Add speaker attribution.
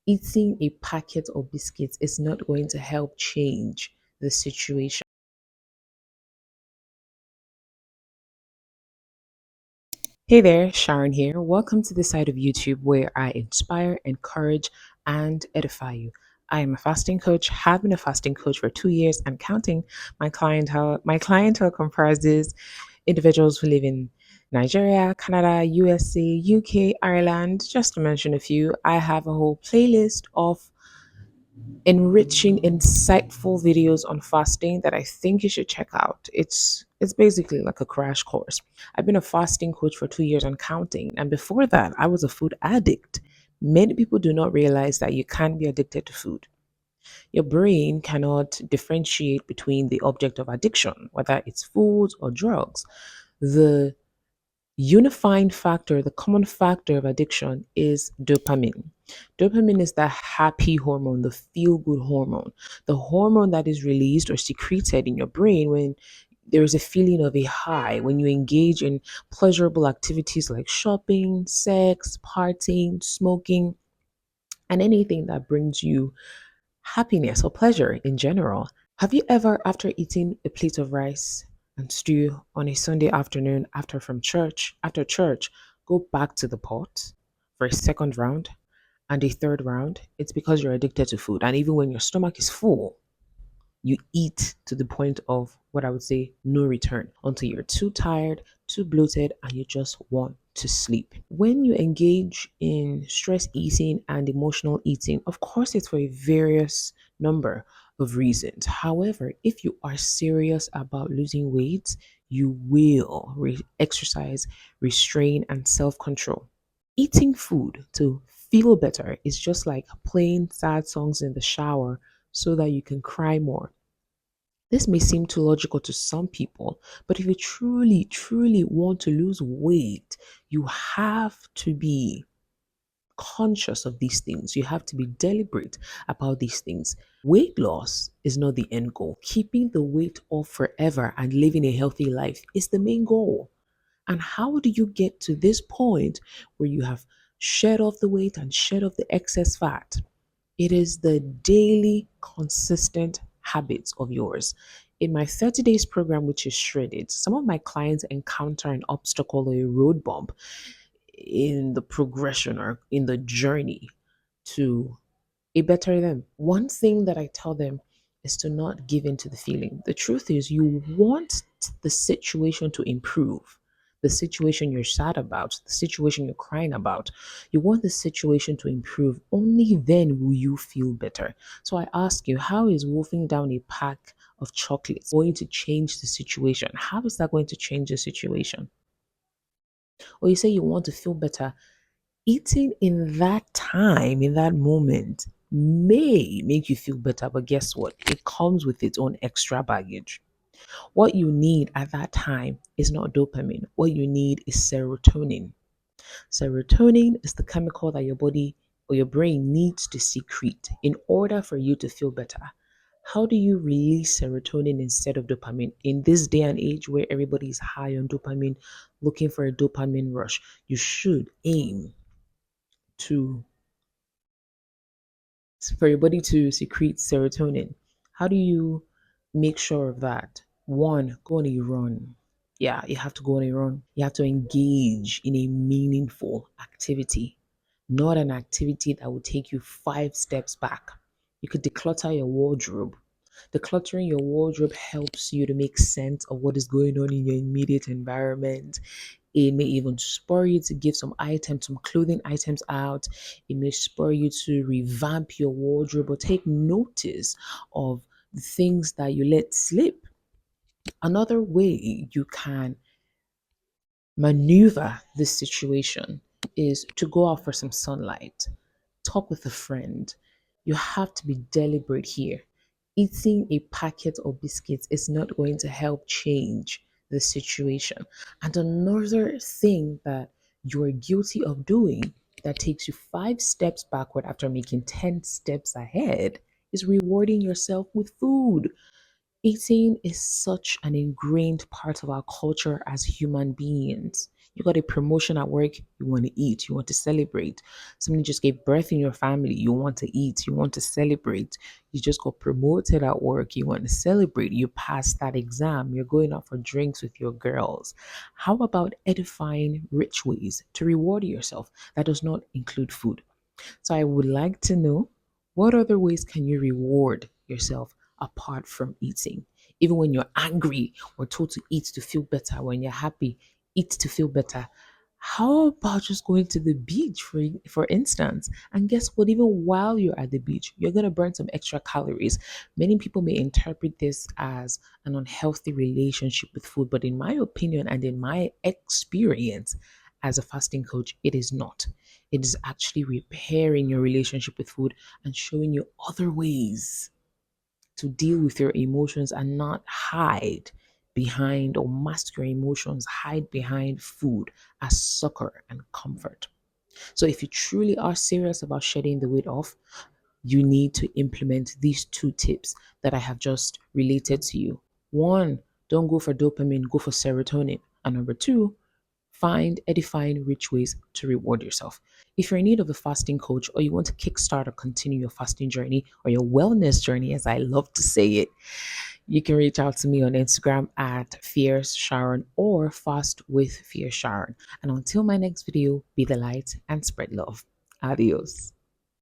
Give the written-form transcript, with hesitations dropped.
Speaker 1: Eating a packet of biscuits is not going to help change the situation. Hey there, Sharon here. Welcome to the side of YouTube where I inspire, encourage, and edify you. I am a fasting coach, have been a fasting coach for 2 years and counting. My clientele comprises individuals who live in Nigeria, Canada, USA, UK, Ireland, just to mention a few. I have a whole playlist of enriching, insightful videos on fasting that I think you should check out. It's basically like a crash course. I've been a fasting coach for 2 years and counting, and before that, I was a food addict. Many people do not realize that you can be addicted to food. Your brain cannot differentiate between the object of addiction, whether it's foods or drugs. The unifying factor, the common factor of addiction is dopamine. Dopamine is that happy hormone, the feel good hormone, the hormone that is released or secreted in your brain when there is a feeling of a high, when you engage in pleasurable activities like shopping, sex, partying, smoking, and anything that brings you happiness or pleasure in general. Have you ever, after eating a plate of rice and stew on a Sunday afternoon after church, go back to the pot for a second round and a third round? It's because you're addicted to food. And even when your stomach is full, you eat to the point of what I would say no return until you're too tired, too bloated, and you just want to sleep. When you engage in stress eating and emotional eating, of course, it's for a various number of reasons. However, if you are serious about losing weight, you will exercise restraint and self control. Eating food to feel better is just like playing sad songs in the shower so that you can cry more. This may seem too logical to some people, but if you truly, truly want to lose weight, you have to be conscious of these things. You have to be deliberate about these things. Weight loss is not the end goal. Keeping the weight off forever and living a healthy life is the main goal. And how do you get to this point where you have shed off the weight and shed off the excess fat? It is the daily, consistent habits of yours. In my 30 days program, which is shredded, some of my clients encounter an obstacle or a road bump in the progression or in the journey to a better them. One thing that I tell them is to not give in to the feeling. The truth is, you want the situation to improve. The situation you're sad about, the situation you're crying about, you want the situation to improve. Only then will you feel better. So I ask you, how is wolfing down a pack of chocolates going to change the situation? How is that going to change the situation? Or you say you want to feel better, eating in that time, in that moment, may make you feel better, but guess what? It comes with its own extra baggage. What you need at that time is not dopamine. What you need is serotonin. Serotonin is the chemical that your body or your brain needs to secrete in order for you to feel better. How do you release serotonin instead of dopamine? In this day and age where everybody is high on dopamine, looking for a dopamine rush, you should aim to for your body to secrete serotonin. How do you make sure of that? One, go on a run. Yeah, you have to go on a run. You have to engage in a meaningful activity, not an activity that will take you 5 steps back. You could declutter your wardrobe. Decluttering your wardrobe helps you to make sense of what is going on in your immediate environment. It may even spur you to give some items, some clothing items out. It may spur you to revamp your wardrobe or take notice of the things that you let slip. Another way you can maneuver this situation is to go out for some sunlight, talk with a friend. You have to be deliberate here. Eating a packet of biscuits is not going to help change the situation. And another thing that you're guilty of doing that takes you 5 steps backward after making 10 steps ahead is rewarding yourself with food. Eating is such an ingrained part of our culture as human beings. You got a promotion at work, you want to eat, you want to celebrate. Somebody just gave birth in your family, you want to eat, you want to celebrate. You just got promoted at work, you want to celebrate. You passed that exam, you're going out for drinks with your girls. How about edifying rich ways to reward yourself that does not include food? So I would like to know, what other ways can you reward yourself apart from eating? Even when you're angry or told to eat to feel better, when you're happy, eat to feel better. How about just going to the beach, for instance? And guess what? Even while you're at the beach, you're going to burn some extra calories. Many people may interpret this as an unhealthy relationship with food, but in my opinion and in my experience as a fasting coach, it is not. It is actually repairing your relationship with food and showing you other ways to deal with your emotions and not hide behind or mask your emotions, hide behind food as succor and comfort. So, if you truly are serious about shedding the weight off, you need to implement these two tips that I have just related to you. One, don't go for dopamine, go for serotonin. And number two, find edifying rich ways to reward yourself. If you're in need of a fasting coach or you want to kickstart or continue your fasting journey or your wellness journey, as I love to say it, you can reach out to me on Instagram at Fierce Sharon or Fast with Fierce Sharon. And until my next video, be the light and spread love. Adios.